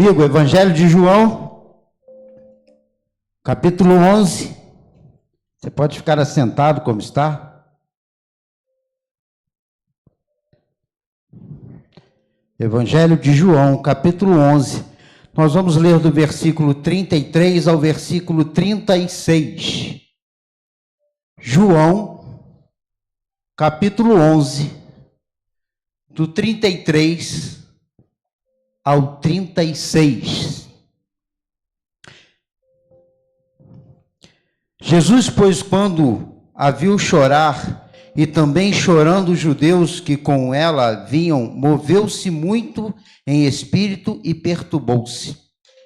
Amigo, Evangelho de João, capítulo 11. Você pode ficar assentado como está. Evangelho de João, capítulo 11. Nós vamos ler do versículo 33 ao versículo 36. João, capítulo 11, do 33 ao 36. Jesus, pois, quando a viu chorar, e também chorando os judeus que com ela vinham, moveu-se muito em espírito e perturbou-se.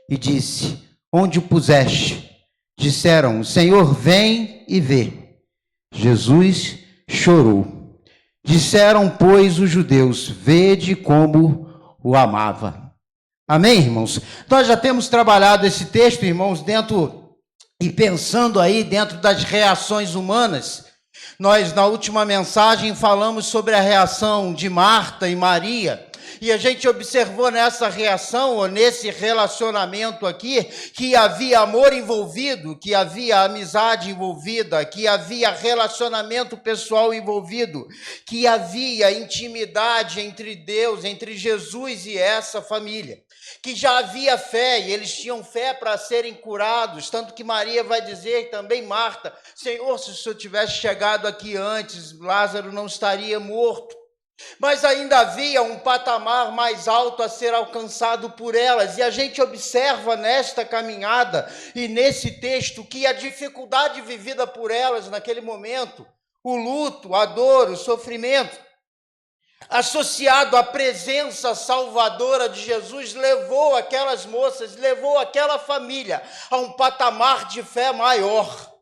E disse: Onde o puseste? Disseram: Senhor, vem e vê. Jesus chorou. Disseram, pois, os judeus: Vede como o amava. Amém, irmãos? Nós já temos trabalhado esse texto, irmãos, dentro e pensando aí dentro das reações humanas. Nós, na última mensagem, falamos sobre a reação de Marta e Maria, e a gente observou nessa reação, ou nesse relacionamento aqui, que havia amor envolvido, que havia amizade envolvida, que havia relacionamento pessoal envolvido, que havia intimidade entre Deus, entre Jesus e essa família, que já havia fé, e eles tinham fé para serem curados, tanto que Maria vai dizer, também Marta: Senhor, se o Senhor tivesse chegado aqui antes, Lázaro não estaria morto. Mas ainda havia um patamar mais alto a ser alcançado por elas, e a gente observa nesta caminhada e nesse texto que a dificuldade vivida por elas naquele momento, o luto, a dor, o sofrimento, associado à presença salvadora de Jesus, levou aquelas moças, levou aquela família a um patamar de fé maior.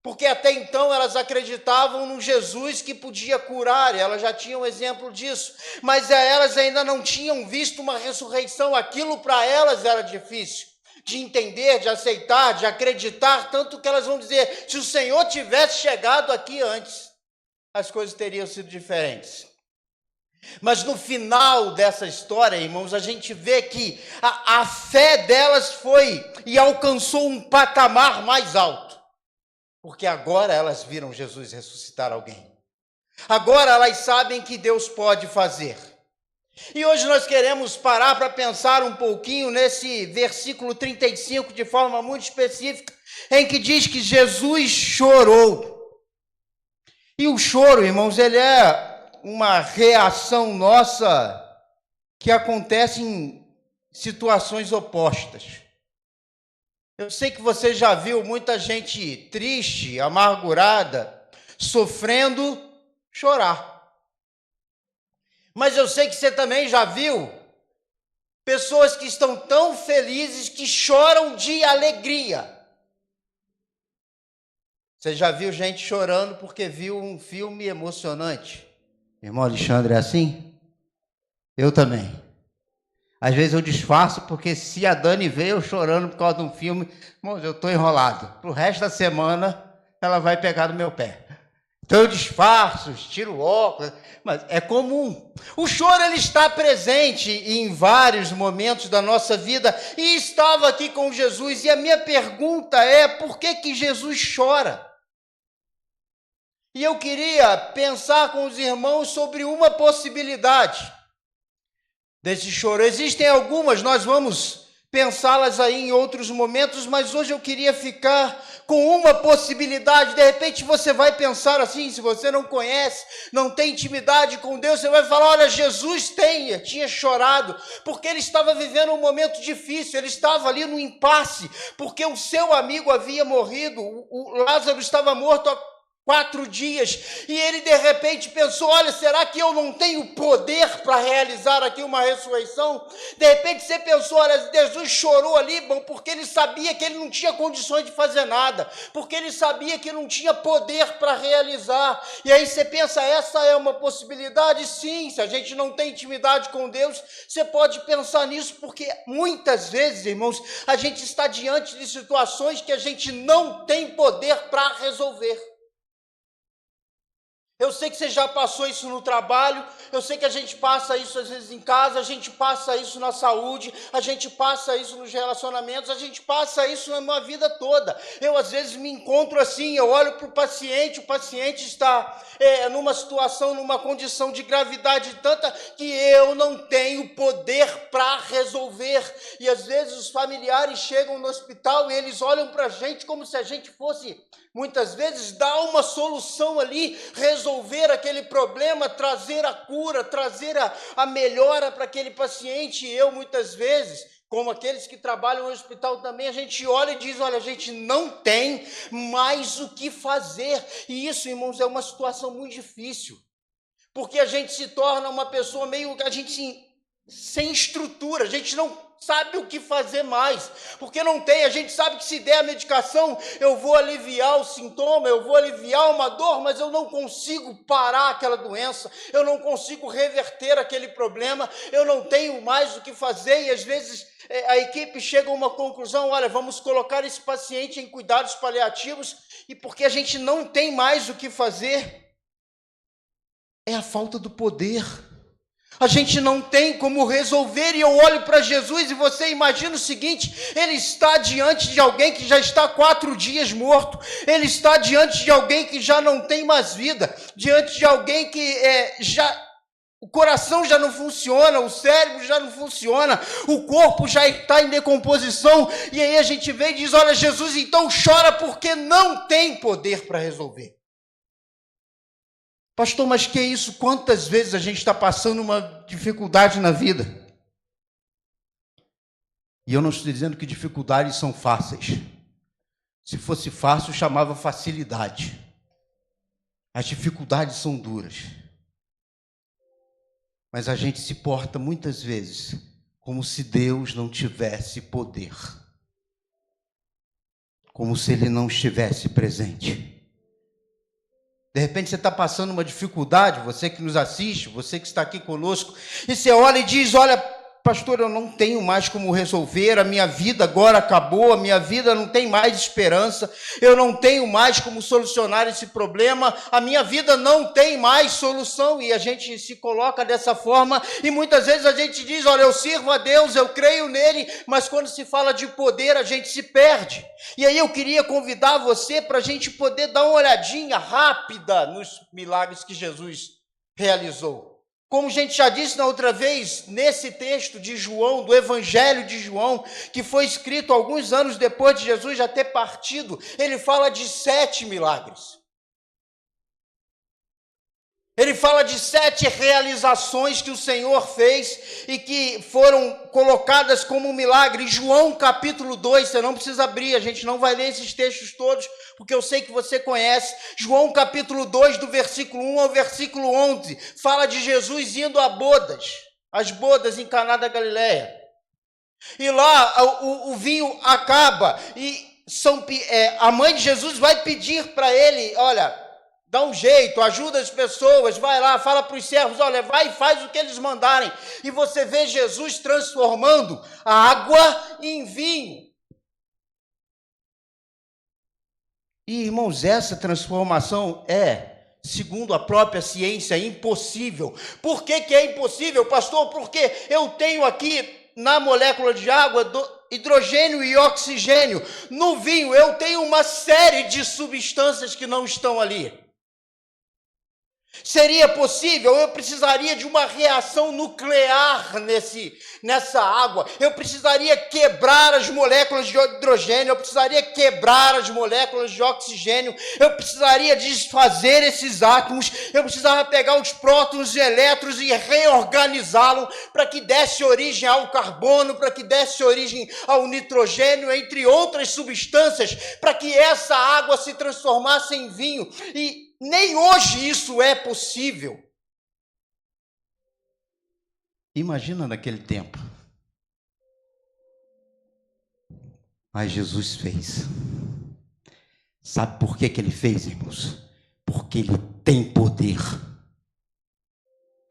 Porque até então elas acreditavam num Jesus que podia curar, elas já tinham exemplo disso, mas elas ainda não tinham visto uma ressurreição. Aquilo para elas era difícil de entender, de aceitar, de acreditar, tanto que elas vão dizer: se o Senhor tivesse chegado aqui antes, as coisas teriam sido diferentes. Mas no final dessa história, irmãos, a gente vê que a fé delas foi e alcançou um patamar mais alto. Porque agora elas viram Jesus ressuscitar alguém. Agora elas sabem que Deus pode fazer. E hoje nós queremos parar para pensar um pouquinho nesse versículo 35, de forma muito específica, em que diz que Jesus chorou. E o choro, irmãos, ele é uma reação nossa que acontece em situações opostas. Eu sei que você já viu muita gente triste, amargurada, sofrendo, chorar. Mas eu sei que você também já viu pessoas que estão tão felizes que choram de alegria. Você já viu gente chorando porque viu um filme emocionante? Irmão Alexandre, é assim? Eu também. Às vezes eu disfarço, porque se a Dani vê eu chorando por causa de um filme, irmãos, eu estou enrolado. Para o resto da semana, ela vai pegar no meu pé. Então eu disfarço, tiro o óculos, mas é comum. O choro, ele está presente em vários momentos da nossa vida, e estava aqui com Jesus, e a minha pergunta é: por que Jesus chora? E eu queria pensar com os irmãos sobre uma possibilidade desse choro. Existem algumas, nós vamos pensá-las aí em outros momentos, mas hoje eu queria ficar com uma possibilidade. De repente você vai pensar assim, se você não conhece, não tem intimidade com Deus, você vai falar: olha, Jesus tinha chorado, porque ele estava vivendo um momento difícil, ele estava ali no impasse, porque o seu amigo havia morrido, o Lázaro estava morto há 4 dias, e ele de repente pensou: olha, será que eu não tenho poder para realizar aqui uma ressurreição? De repente você pensou: olha, Jesus chorou ali, bom, porque ele sabia que ele não tinha condições de fazer nada, porque ele sabia que não tinha poder para realizar. E aí você pensa: essa é uma possibilidade? Sim, se a gente não tem intimidade com Deus, você pode pensar nisso, porque muitas vezes, irmãos, a gente está diante de situações que a gente não tem poder para resolver. Eu sei que você já passou isso no trabalho, eu sei que a gente passa isso às vezes em casa, a gente passa isso na saúde, a gente passa isso nos relacionamentos, a gente passa isso na vida toda. Eu às vezes me encontro assim, eu olho para o paciente está numa situação, numa condição de gravidade tanta que eu não tenho poder para resolver. E às vezes os familiares chegam no hospital e eles olham para a gente como se a gente fosse, muitas vezes, dar uma solução ali, resolver aquele problema, trazer a cura, trazer a melhora para aquele paciente. E eu, muitas vezes, como aqueles que trabalham no hospital também, a gente olha e diz, olha, a gente não tem mais o que fazer. E isso, irmãos, é uma situação muito difícil, porque a gente se torna uma pessoa meio, a gente sem estrutura, a gente não sabe o que fazer mais, porque não tem. A gente sabe que se der a medicação, eu vou aliviar o sintoma, eu vou aliviar uma dor, mas eu não consigo parar aquela doença, eu não consigo reverter aquele problema, eu não tenho mais o que fazer. E às vezes a equipe chega a uma conclusão, olha, vamos colocar esse paciente em cuidados paliativos, e porque a gente não tem mais o que fazer, é a falta do poder. A gente não tem como resolver. E eu olho para Jesus e você imagina o seguinte: ele está diante de alguém que já está 4 dias morto, ele está diante de alguém que já não tem mais vida, diante de alguém que o coração já não funciona, o cérebro já não funciona, o corpo já está em decomposição. E aí a gente vem e diz, olha, Jesus então chora porque não tem poder para resolver. Pastor, mas que é isso? Quantas vezes a gente está passando uma dificuldade na vida? E eu não estou dizendo que dificuldades são fáceis. Se fosse fácil, chamava facilidade. As dificuldades são duras. Mas a gente se porta muitas vezes como se Deus não tivesse poder. Como se Ele não estivesse presente. De repente você está passando uma dificuldade, você que nos assiste, você que está aqui conosco, e você olha e diz, olha, pastor, eu não tenho mais como resolver, a minha vida agora acabou, a minha vida não tem mais esperança, eu não tenho mais como solucionar esse problema, a minha vida não tem mais solução. E a gente se coloca dessa forma, e muitas vezes a gente diz, olha, eu sirvo a Deus, eu creio nele, mas quando se fala de poder, a gente se perde. E aí eu queria convidar você para a gente poder dar uma olhadinha rápida nos milagres que Jesus realizou. Como a gente já disse na outra vez, nesse texto de João, do Evangelho de João, que foi escrito alguns anos depois de Jesus já ter partido, ele fala de 7 milagres. Ele fala de 7 realizações que o Senhor fez e que foram colocadas como um milagre. João capítulo 2, você não precisa abrir, a gente não vai ler esses textos todos, porque eu sei que você conhece. João capítulo 2, do versículo 1 ao versículo 11, fala de Jesus indo a bodas, as bodas em Caná da Galileia. E lá o vinho acaba e a mãe de Jesus vai pedir para ele, olha, dá um jeito, ajuda as pessoas, vai lá, fala para os servos, olha, vai e faz o que eles mandarem. E você vê Jesus transformando a água em vinho. E, irmãos, essa transformação segundo a própria ciência, impossível. Por que é impossível, pastor? Porque eu tenho aqui na molécula de água hidrogênio e oxigênio. No vinho eu tenho uma série de substâncias que não estão ali. Seria possível? Eu precisaria de uma reação nuclear nessa água. Eu precisaria quebrar as moléculas de hidrogênio, eu precisaria quebrar as moléculas de oxigênio, eu precisaria desfazer esses átomos, eu precisava pegar os prótons e elétrons e reorganizá-los para que desse origem ao carbono, para que desse origem ao nitrogênio, entre outras substâncias, para que essa água se transformasse em vinho. E nem hoje isso é possível. Imagina naquele tempo. Mas Jesus fez. Sabe por que ele fez, irmãos? Porque ele tem poder.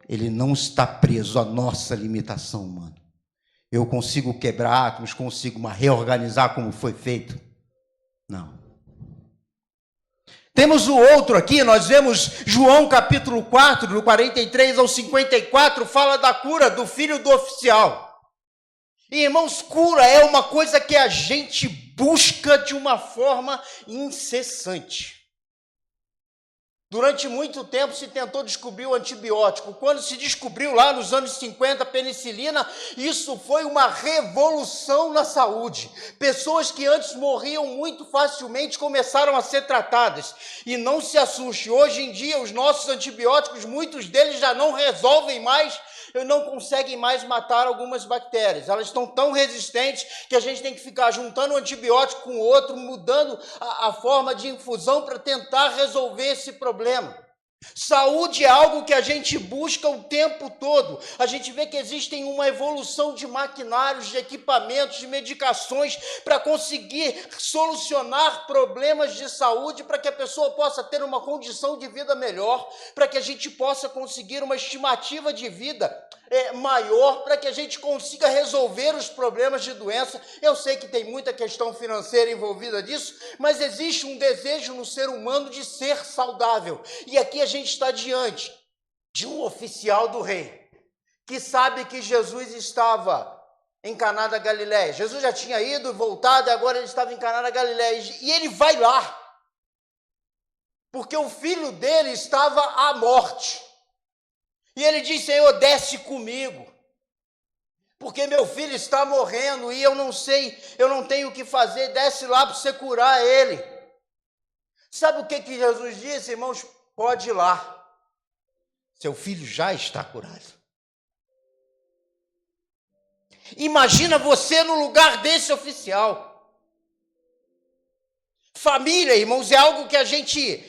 Ele não está preso à nossa limitação humana. Eu consigo quebrar átomos, consigo reorganizar como foi feito? Não. Temos o outro aqui, nós vemos João capítulo 4, do 43 ao 54, fala da cura do filho do oficial. E, irmãos, cura é uma coisa que a gente busca de uma forma incessante. Durante muito tempo se tentou descobrir o antibiótico. Quando se descobriu lá nos anos 50 a penicilina, isso foi uma revolução na saúde. Pessoas que antes morriam muito facilmente começaram a ser tratadas. E não se assuste, hoje em dia os nossos antibióticos, muitos deles já não resolvem mais, não conseguem mais matar algumas bactérias. Elas estão tão resistentes que a gente tem que ficar juntando um antibiótico com o outro, mudando a forma de infusão para tentar resolver esse problema. Saúde é algo que a gente busca o tempo todo. A gente vê que existem uma evolução de maquinários, de equipamentos, de medicações para conseguir solucionar problemas de saúde, para que a pessoa possa ter uma condição de vida melhor, para que a gente possa conseguir uma estimativa de vida maior, para que a gente consiga resolver os problemas de doença. Eu sei que tem muita questão financeira envolvida disso, mas existe um desejo no ser humano de ser saudável. E aqui a gente está diante de um oficial do rei, que sabe que Jesus estava em Caná da Galileia. Jesus já tinha ido, voltado, e agora ele estava em Caná da Galileia. E ele vai lá, porque o filho dele estava à morte. E ele diz: Senhor, desce comigo, porque meu filho está morrendo e eu não sei, eu não tenho o que fazer, desce lá para você curar ele. Sabe o que Jesus disse, irmãos? Pode ir lá, seu filho já está curado. Imagina você no lugar desse oficial. Família, irmãos, é algo que a gente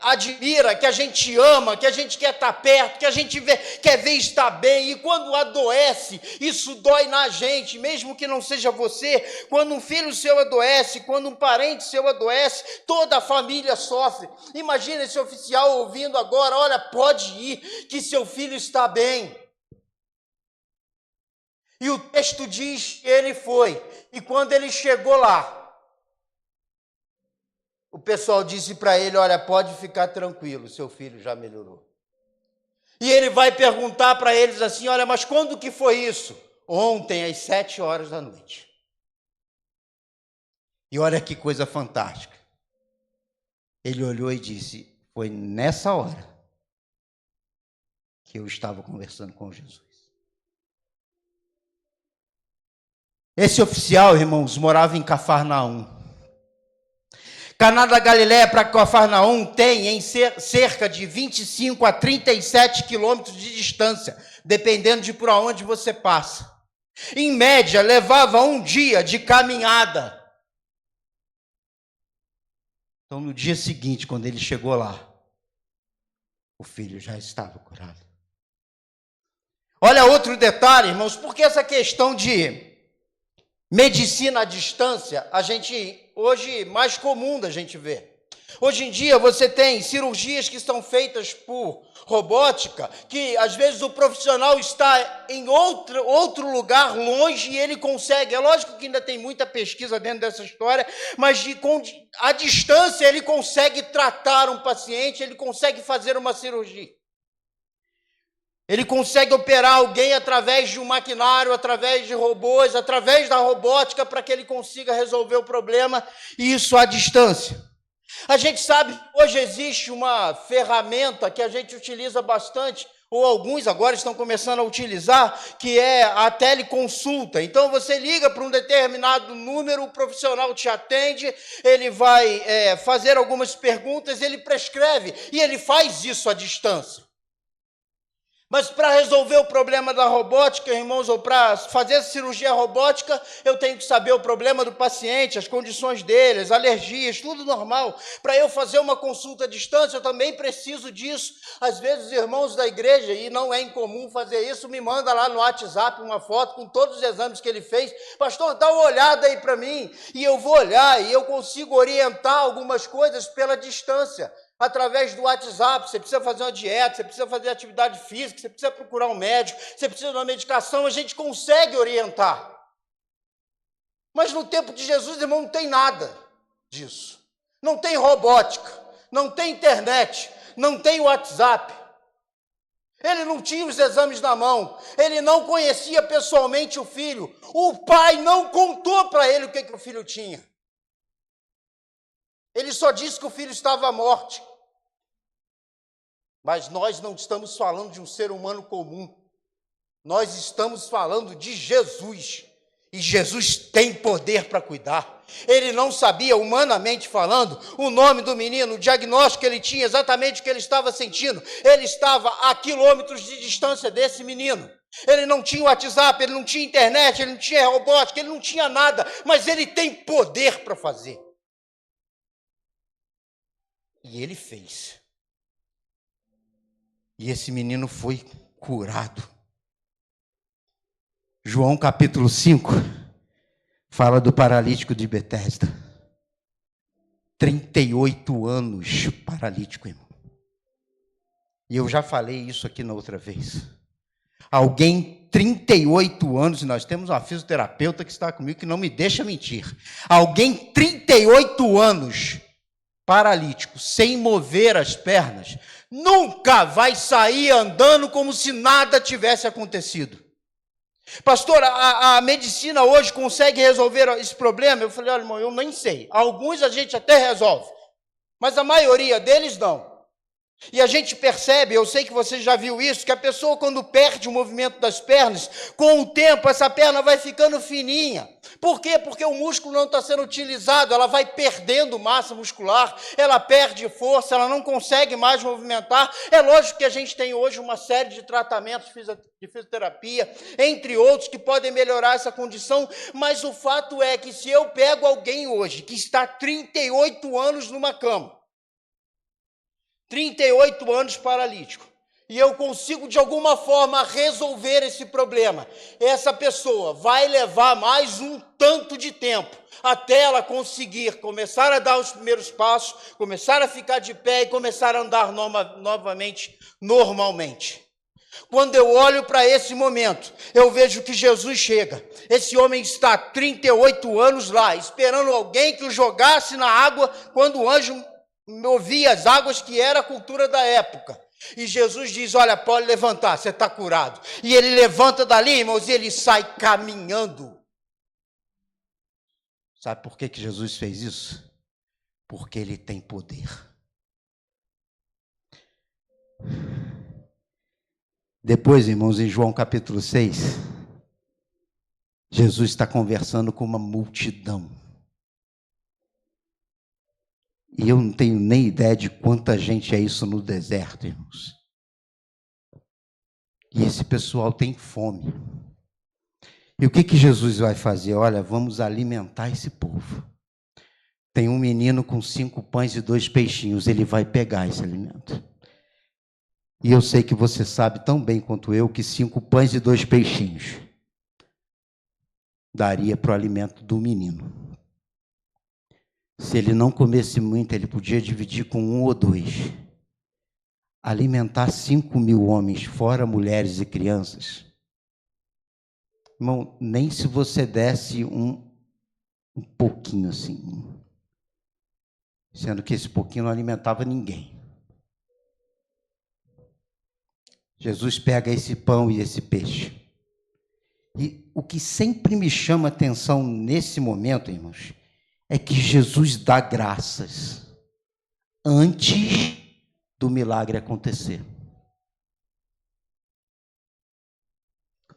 admira, que a gente ama, que a gente quer estar perto, que a gente quer ver estar bem. E quando adoece, isso dói na gente, mesmo que não seja você. Quando um filho seu adoece, quando um parente seu adoece, toda a família sofre. Imagina esse oficial ouvindo agora: olha, pode ir, que seu filho está bem. E o texto diz que ele foi, e quando ele chegou lá, o pessoal disse para ele: olha, pode ficar tranquilo, seu filho já melhorou. E ele vai perguntar para eles assim: olha, mas quando que foi isso? Ontem, às 7h da noite. E olha que coisa fantástica. Ele olhou e disse: foi nessa hora que eu estava conversando com Jesus. Esse oficial, irmãos, morava em Cafarnaum. Caná da Galileia para Cafarnaum tem em cerca de 25 a 37 quilômetros de distância, dependendo de por onde você passa. Em média, levava um dia de caminhada. Então, no dia seguinte, quando ele chegou lá, o filho já estava curado. Olha outro detalhe, irmãos, porque essa questão de medicina à distância, a gente hoje mais comum da gente ver. Hoje em dia você tem cirurgias que são feitas por robótica, que às vezes o profissional está em outro lugar longe e ele consegue. É lógico que ainda tem muita pesquisa dentro dessa história, mas à distância ele consegue tratar um paciente, ele consegue fazer uma cirurgia. Ele consegue operar alguém através de um maquinário, através de robôs, através da robótica, para que ele consiga resolver o problema, e isso à distância. A gente sabe que hoje existe uma ferramenta que a gente utiliza bastante, ou alguns agora estão começando a utilizar, que é a teleconsulta. Então você liga para um determinado número, o profissional te atende, ele vai fazer algumas perguntas, ele prescreve, e ele faz isso à distância. Mas para resolver o problema da robótica, irmãos, ou para fazer a cirurgia robótica, eu tenho que saber o problema do paciente, as condições dele, as alergias, tudo normal. Para eu fazer uma consulta à distância, eu também preciso disso. Às vezes, os irmãos da igreja, e não é incomum fazer isso, me manda lá no WhatsApp uma foto com todos os exames que ele fez. Pastor, dá uma olhada aí para mim. E eu vou olhar e eu consigo orientar algumas coisas pela distância. Através do WhatsApp, você precisa fazer uma dieta, você precisa fazer atividade física, você precisa procurar um médico, você precisa de uma medicação, a gente consegue orientar. Mas no tempo de Jesus, irmão, não tem nada disso. Não tem robótica. não tem internet, não tem WhatsApp. Ele não tinha os exames na mão, ele não conhecia pessoalmente o filho. O pai não contou para ele o que o filho tinha. Ele só disse que o filho estava à morte. Mas nós não estamos falando de um ser humano comum. Nós estamos falando de Jesus. E Jesus tem poder para cuidar. Ele não sabia, humanamente falando, o nome do menino, o diagnóstico que ele tinha, exatamente o que ele estava sentindo. Ele estava a quilômetros de distância desse menino. Ele não tinha WhatsApp, ele não tinha internet, ele não tinha robótica, ele não tinha nada. Mas ele tem poder para fazer. E ele fez. E esse menino foi curado. João capítulo 5 fala do paralítico de Betesda. 38 anos paralítico, irmão. E eu já falei isso aqui na outra vez. Alguém 38 anos, e nós temos uma fisioterapeuta que está comigo que não me deixa mentir. Alguém 38 anos paralítico, sem mover as pernas, nunca vai sair andando como se nada tivesse acontecido. Pastor, a medicina hoje consegue resolver esse problema? Eu falei, olha, irmão, eu nem sei. Alguns a gente até resolve, mas a maioria deles não. E a gente percebe, eu sei que você já viu isso, que a pessoa quando perde o movimento das pernas, com o tempo essa perna vai ficando fininha. Por quê? Porque o músculo não está sendo utilizado, ela vai perdendo massa muscular, ela perde força, ela não consegue mais movimentar. É lógico que a gente tem hoje uma série de tratamentos de fisioterapia, entre outros, que podem melhorar essa condição, mas o fato é que se eu pego alguém hoje que está 38 anos numa cama, 38 anos paralítico, e eu consigo de alguma forma resolver esse problema, essa pessoa vai levar mais um tanto de tempo até ela conseguir começar a dar os primeiros passos, começar a ficar de pé e começar a andar novamente, normalmente. Quando eu olho para esse momento, eu vejo que Jesus chega. Esse homem está 38 anos lá, esperando alguém que o jogasse na água quando o anjo movia as águas, que era a cultura da época. E Jesus diz, olha, pode levantar, você está curado. E ele levanta dali, irmãos, e ele sai caminhando. Sabe por que Jesus fez isso? Porque ele tem poder. Depois, irmãos, em João capítulo 6, Jesus está conversando com uma multidão. E eu não tenho nem ideia de quanta gente é isso no deserto, irmãos. E esse pessoal tem fome. E o que Jesus vai fazer? Olha, vamos alimentar esse povo. Tem um menino com 5 pães e 2 peixinhos, ele vai pegar esse alimento. E eu sei que você sabe tão bem quanto eu que 5 pães e 2 peixinhos daria para o alimento do menino. Se ele não comesse muito, ele podia dividir com 1 ou 2. Alimentar 5.000 homens, fora mulheres e crianças. Irmão, nem se você desse um pouquinho assim. Sendo que esse pouquinho não alimentava ninguém. Jesus pega esse pão e esse peixe. E o que sempre me chama a atenção nesse momento, irmãos, é que Jesus dá graças antes do milagre acontecer.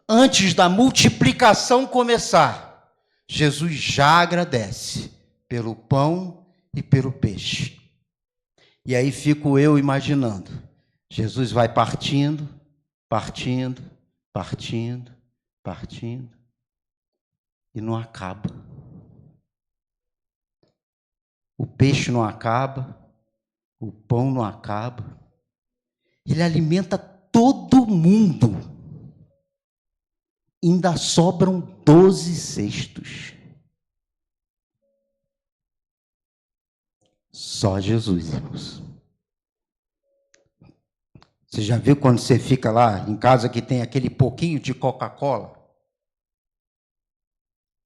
Antes da multiplicação começar, Jesus já agradece pelo pão e pelo peixe. E aí fico eu imaginando, Jesus vai partindo, e não acaba. O peixe não acaba, o pão não acaba. Ele alimenta todo mundo. Ainda sobram 12 cestos. Só Jesus, irmãos. Você já viu quando você fica lá em casa que tem aquele pouquinho de Coca-Cola?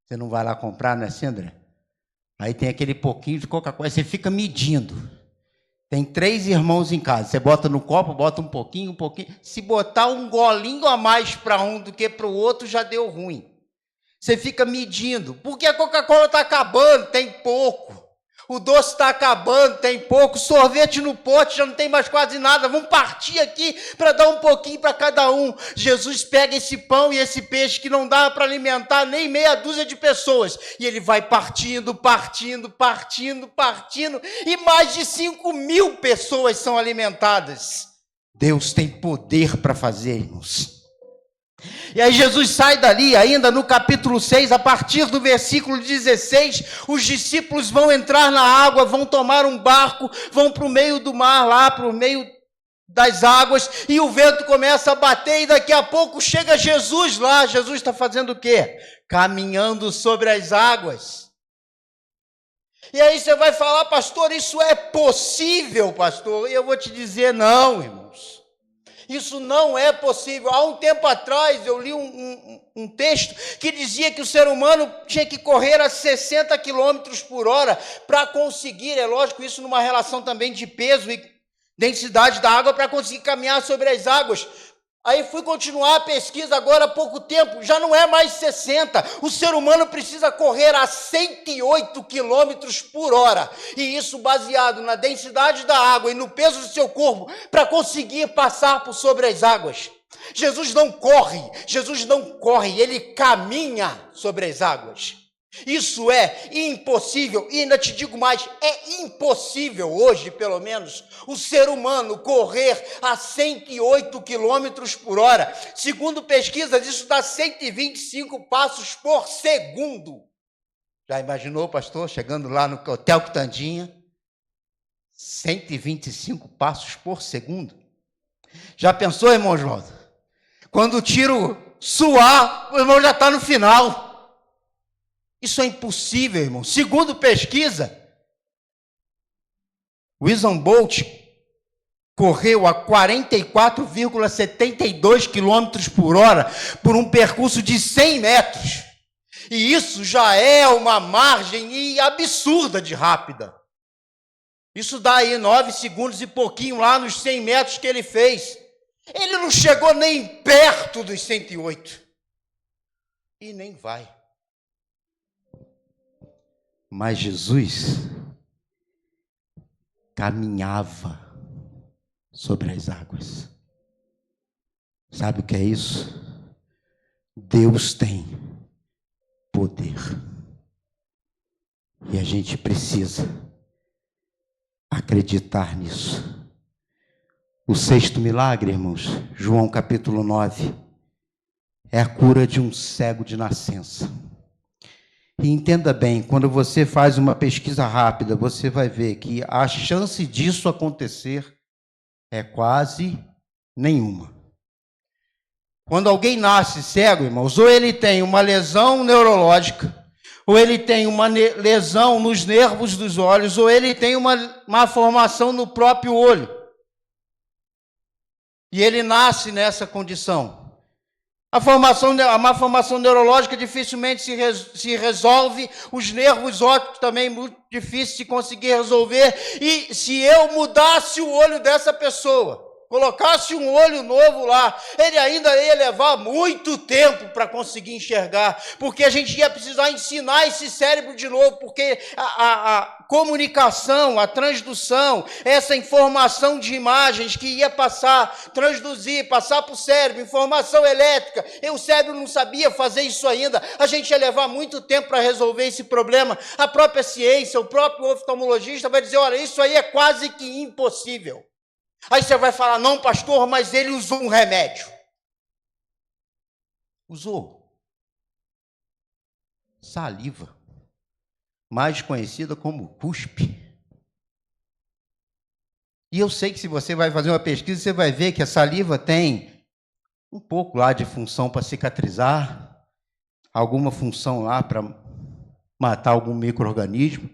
Você não vai lá comprar, né, Sandra? Aí tem aquele pouquinho de Coca-Cola, você fica medindo. Tem 3 irmãos em casa. Você bota no copo, bota um pouquinho. Se botar um golinho a mais para um do que para o outro, já deu ruim. Você fica medindo. Porque a Coca-Cola está acabando, tem pouco. O doce está acabando, tem pouco. Sorvete no pote, já não tem mais quase nada. Vamos partir aqui para dar um pouquinho para cada um. Jesus pega esse pão e esse peixe que não dá para alimentar nem meia dúzia de pessoas. E ele vai partindo. E mais de 5.000 pessoas são alimentadas. Deus tem poder para fazer, irmãos. E aí Jesus sai dali, ainda no capítulo 6, a partir do versículo 16, os discípulos vão entrar na água, vão tomar um barco, vão para o meio do mar, lá para o meio das águas, e o vento começa a bater, e daqui a pouco chega Jesus lá. Jesus está fazendo o quê? Caminhando sobre as águas. E aí você vai falar, pastor, isso é possível, pastor? E eu vou te dizer, não, irmãos. Isso não é possível. Há um tempo atrás eu li um texto que dizia que o ser humano tinha que correr a 60 quilômetros por hora para conseguir, é lógico, isso numa relação também de peso e densidade da água, para conseguir caminhar sobre as águas. Aí fui continuar a pesquisa agora há pouco tempo, já não é mais 60, o ser humano precisa correr a 108 quilômetros por hora, e isso baseado na densidade da água e no peso do seu corpo, para conseguir passar por sobre as águas. Jesus não corre, ele caminha sobre as águas. Isso é impossível, e ainda te digo mais, é impossível hoje, pelo menos, o ser humano correr a 108 quilômetros por hora. Segundo pesquisas, isso dá 125 passos por segundo. Já imaginou, pastor, chegando lá no Hotel Quitandinha? 125 passos por segundo. Já pensou, irmão Oswaldo? Quando o tiro suar, o irmão já está no final. Isso é impossível, irmão. Segundo pesquisa, o Usain Bolt correu a 44,72 quilômetros por hora por um percurso de 100 metros. E isso já é uma margem absurda de rápida. Isso dá aí 9 segundos e pouquinho lá nos 100 metros que ele fez. Ele não chegou nem perto dos 108. E nem vai. Mas Jesus caminhava sobre as águas. Sabe o que é isso? Deus tem poder. E a gente precisa acreditar nisso. O 6º milagre, irmãos, João capítulo 9, é a cura de um cego de nascença. E entenda bem, quando você faz uma pesquisa rápida, você vai ver que a chance disso acontecer é quase nenhuma. Quando alguém nasce cego, irmãos, ou ele tem uma lesão neurológica, ou ele tem uma lesão nos nervos dos olhos, ou ele tem uma malformação no próprio olho. E ele nasce nessa condição. A malformação neurológica dificilmente se resolve, os nervos ópticos também muito difícil de conseguir resolver. E se eu mudasse o olho dessa pessoa, colocasse um olho novo lá, ele ainda ia levar muito tempo para conseguir enxergar, porque a gente ia precisar ensinar esse cérebro de novo, porque a comunicação, a transdução, essa informação de imagens que ia passar para o cérebro, informação elétrica, e o cérebro não sabia fazer isso ainda, a gente ia levar muito tempo para resolver esse problema. A própria ciência, o próprio oftalmologista vai dizer, olha, isso aí é quase que impossível. Aí você vai falar, não, pastor, mas ele usou um remédio. Usou. Saliva, mais conhecida como cuspe. E eu sei que se você vai fazer uma pesquisa, você vai ver que a saliva tem um pouco lá de função para cicatrizar, alguma função lá para matar algum micro-organismo.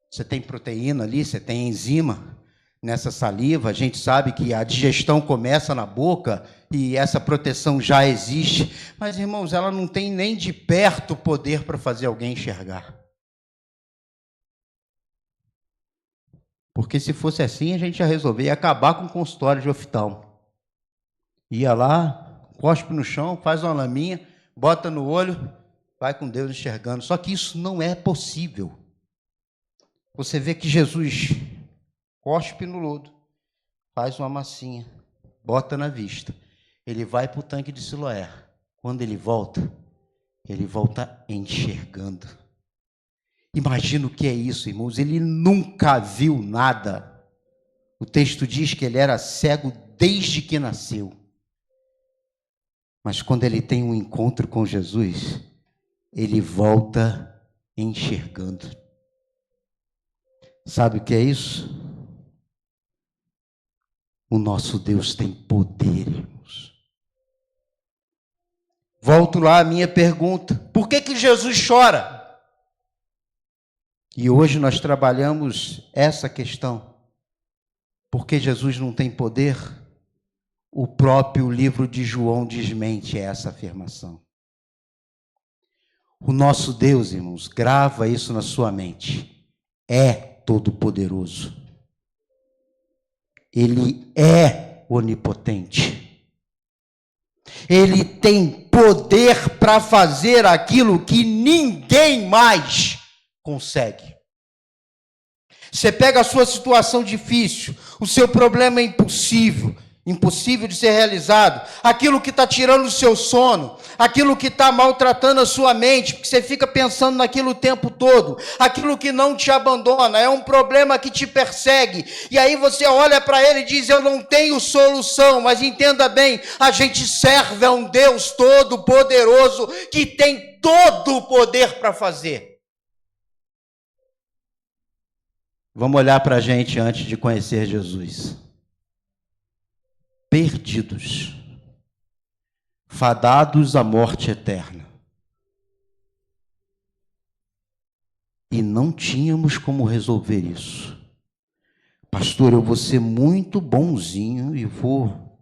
Você tem proteína ali, você tem enzima nessa saliva. A gente sabe que a digestão começa na boca e essa proteção já existe. Mas, irmãos, ela não tem nem de perto poder para fazer alguém enxergar. Porque se fosse assim, a gente ia resolver, ia acabar com o consultório de oftalmo. Ia lá, cospe no chão, faz uma laminha, bota no olho, vai com Deus enxergando. Só que isso não é possível. Você vê que Jesus cospe no lodo, faz uma massinha, bota na vista. Ele vai para o tanque de Siloé. Quando ele volta enxergando. Imagina o que é isso, irmãos. Ele nunca viu nada. O texto diz que ele era cego desde que nasceu. Mas quando ele tem um encontro com Jesus, ele volta enxergando. Sabe o que é isso? O nosso Deus tem poder, irmãos. Volto lá à minha pergunta. Por que Jesus chora? E hoje nós trabalhamos essa questão. Por que Jesus não tem poder? O próprio livro de João desmente essa afirmação. O nosso Deus, irmãos, grava isso na sua mente. É todo-poderoso. Ele é onipotente. Ele tem poder para fazer aquilo que ninguém mais consegue. Você pega a sua situação difícil, o seu problema é impossível de ser realizado, aquilo que está tirando o seu sono, aquilo que está maltratando a sua mente, porque você fica pensando naquilo o tempo todo, aquilo que não te abandona, é um problema que te persegue, e aí você olha para ele e diz, eu não tenho solução, mas entenda bem, a gente serve a um Deus todo-poderoso, que tem todo o poder para fazer. Vamos olhar para a gente antes de conhecer Jesus. Perdidos, fadados à morte eterna. E não tínhamos como resolver isso. Pastor, eu vou ser muito bonzinho e vou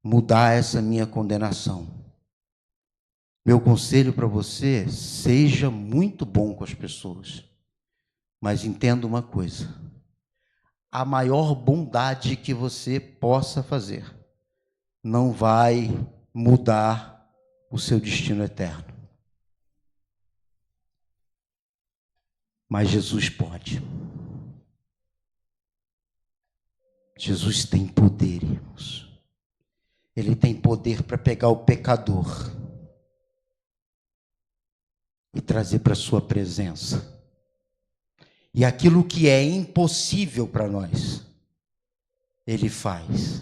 mudar essa minha condenação. Meu conselho para você, seja muito bom com as pessoas. Mas entenda uma coisa. A maior bondade que você possa fazer não vai mudar o seu destino eterno. Mas Jesus pode. Jesus tem poder, irmãos. Ele tem poder para pegar o pecador e trazer para a sua presença. E aquilo que é impossível para nós, Ele faz.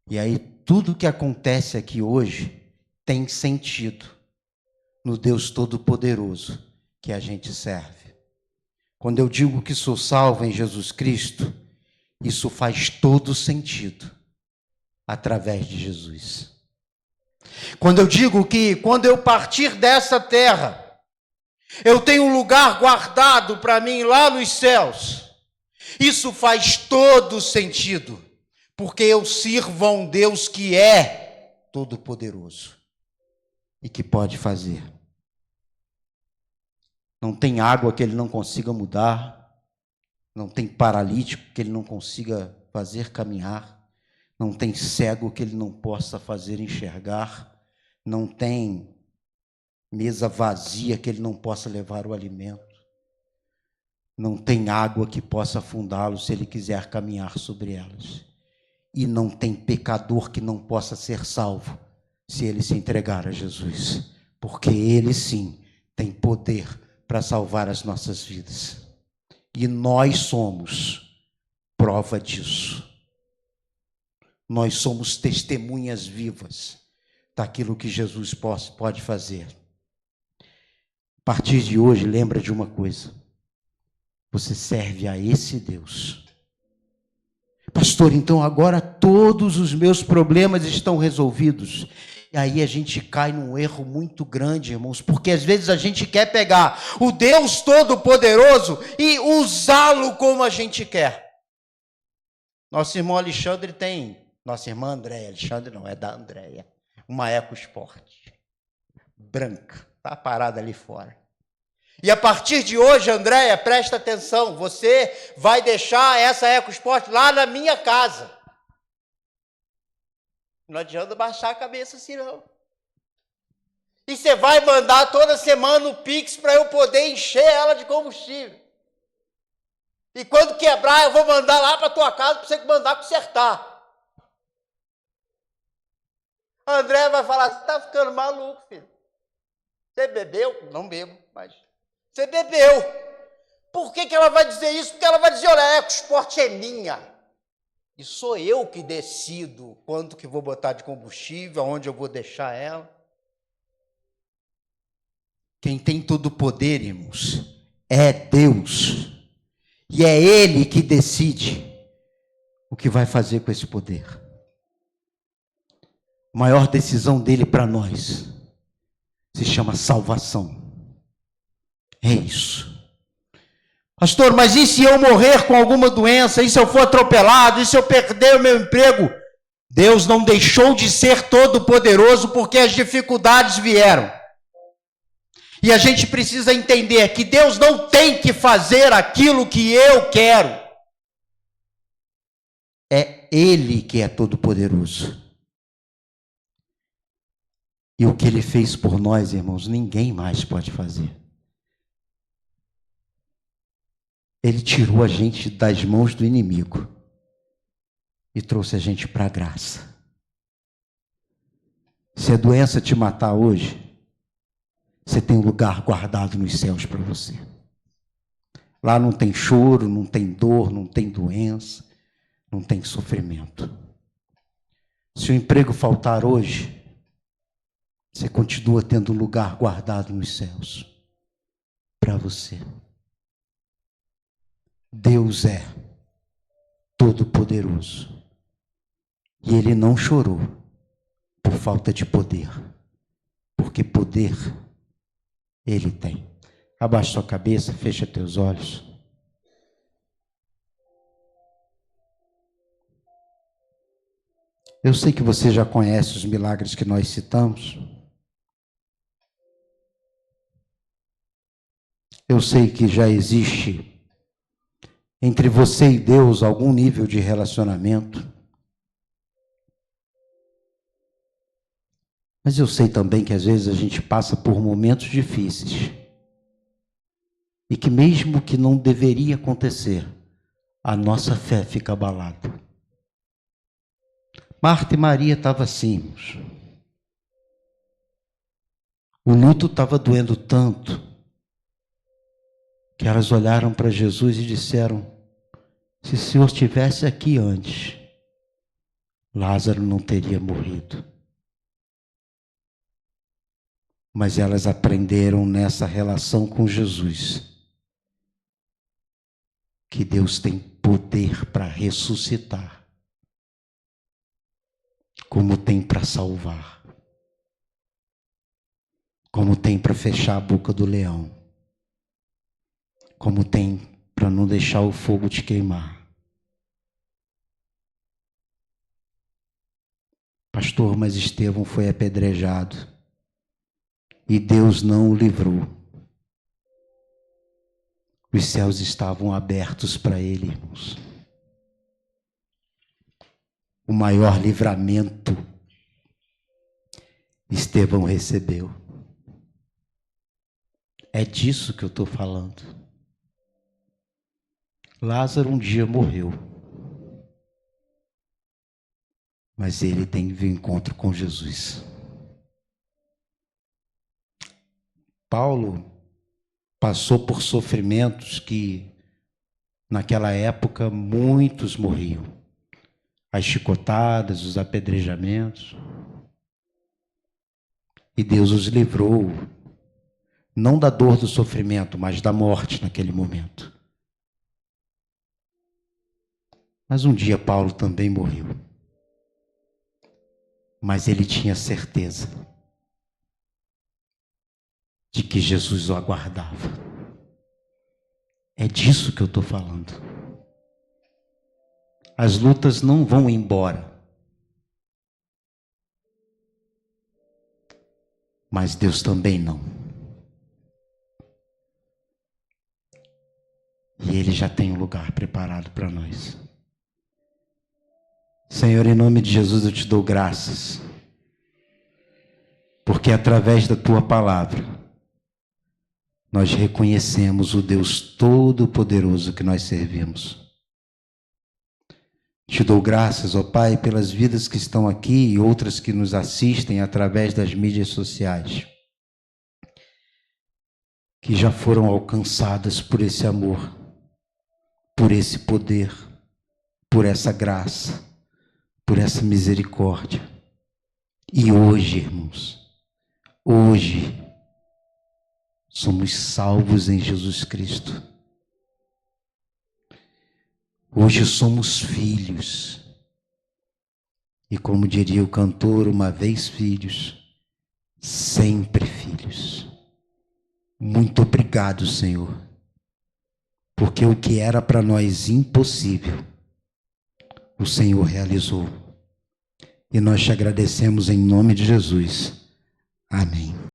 E aí tudo que acontece aqui hoje tem sentido no Deus Todo-Poderoso que a gente serve. Quando eu digo que sou salvo em Jesus Cristo, isso faz todo sentido através de Jesus. Quando eu digo que quando eu partir dessa terra, eu tenho um lugar guardado para mim lá nos céus. Isso faz todo sentido, porque eu sirvo a um Deus que é todo-poderoso e que pode fazer. Não tem água que Ele não consiga mudar, não tem paralítico que Ele não consiga fazer caminhar, não tem cego que Ele não possa fazer enxergar, não tem mesa vazia que Ele não possa levar o alimento. Não tem água que possa afundá-lo se Ele quiser caminhar sobre elas. E não tem pecador que não possa ser salvo se ele se entregar a Jesus. Porque Ele sim tem poder para salvar as nossas vidas. E nós somos prova disso. Nós somos testemunhas vivas daquilo que Jesus pode fazer. A partir de hoje, lembra de uma coisa. Você serve a esse Deus. Pastor, então agora todos os meus problemas estão resolvidos. E aí a gente cai num erro muito grande, irmãos, porque às vezes a gente quer pegar o Deus Todo-Poderoso e usá-lo como a gente quer. Nosso irmão Alexandre tem, nossa irmã Andréia, Alexandre não, é da Andréia, uma EcoSport, branca. Está parada ali fora. E a partir de hoje, Andréia, presta atenção, você vai deixar essa EcoSport lá na minha casa. Não adianta baixar a cabeça assim, não. E você vai mandar toda semana o Pix para eu poder encher ela de combustível. E quando quebrar, eu vou mandar lá para tua casa para você mandar consertar. A Andréia vai falar, você está ficando maluco, filho. Você bebeu? Não bebo, mas... Você bebeu. Por que ela vai dizer isso? Porque ela vai dizer, olha, a EcoSport é minha. E sou eu que decido quanto que vou botar de combustível, aonde eu vou deixar ela. Quem tem todo o poder, irmãos, é Deus. E é Ele que decide o que vai fazer com esse poder. A maior decisão dele para nós se chama salvação. É isso. Pastor, mas e se eu morrer com alguma doença? E se eu for atropelado? E se eu perder o meu emprego? Deus não deixou de ser todo-poderoso porque as dificuldades vieram. E a gente precisa entender que Deus não tem que fazer aquilo que eu quero. É Ele que é todo-poderoso. E o que Ele fez por nós, irmãos, ninguém mais pode fazer. Ele tirou a gente das mãos do inimigo e trouxe a gente para a graça. Se a doença te matar hoje, você tem um lugar guardado nos céus para você. Lá não tem choro, não tem dor, não tem doença, não tem sofrimento. Se o emprego faltar hoje, você continua tendo um lugar guardado nos céus para você. Deus é todo-poderoso. E Ele não chorou por falta de poder, porque poder Ele tem. Abaixa sua cabeça, fecha teus olhos. Eu sei que você já conhece os milagres que nós citamos. Eu sei que já existe entre você e Deus algum nível de relacionamento. Mas eu sei também que às vezes a gente passa por momentos difíceis. E que mesmo que não deveria acontecer, a nossa fé fica abalada. Marta e Maria estavam assim. O luto estava doendo tanto que elas olharam para Jesus e disseram: se o Senhor estivesse aqui antes, Lázaro não teria morrido. Mas elas aprenderam nessa relação com Jesus que Deus tem poder para ressuscitar, como tem para salvar, como tem para fechar a boca do leão, como tem para não deixar o fogo te queimar. Pastor, mas Estevão foi apedrejado e Deus não o livrou. Os céus estavam abertos para ele, irmãos. O maior livramento Estevão recebeu. É disso que eu estou falando. Lázaro um dia morreu, mas ele teve um encontro com Jesus. Paulo passou por sofrimentos que, naquela época, muitos morriam. As chicotadas, os apedrejamentos. E Deus os livrou, não da dor do sofrimento, mas da morte naquele momento. Mas um dia Paulo também morreu. Mas ele tinha certeza de que Jesus o aguardava. É disso que eu estou falando. As lutas não vão embora. Mas Deus também não. e Ele já tem um lugar preparado para nós. Senhor, em nome de Jesus eu te dou graças, porque através da Tua palavra, nós reconhecemos o Deus Todo-Poderoso que nós servimos. Te dou graças, ó Pai, pelas vidas que estão aqui e outras que nos assistem através das mídias sociais, que já foram alcançadas por esse amor, por esse poder, por essa graça, por essa misericórdia. E hoje, irmãos, hoje, somos salvos em Jesus Cristo. Hoje somos filhos. E como diria o cantor, uma vez filhos, sempre filhos. Muito obrigado, Senhor, porque o que era para nós impossível, o Senhor realizou. E nós te agradecemos em nome de Jesus. Amém.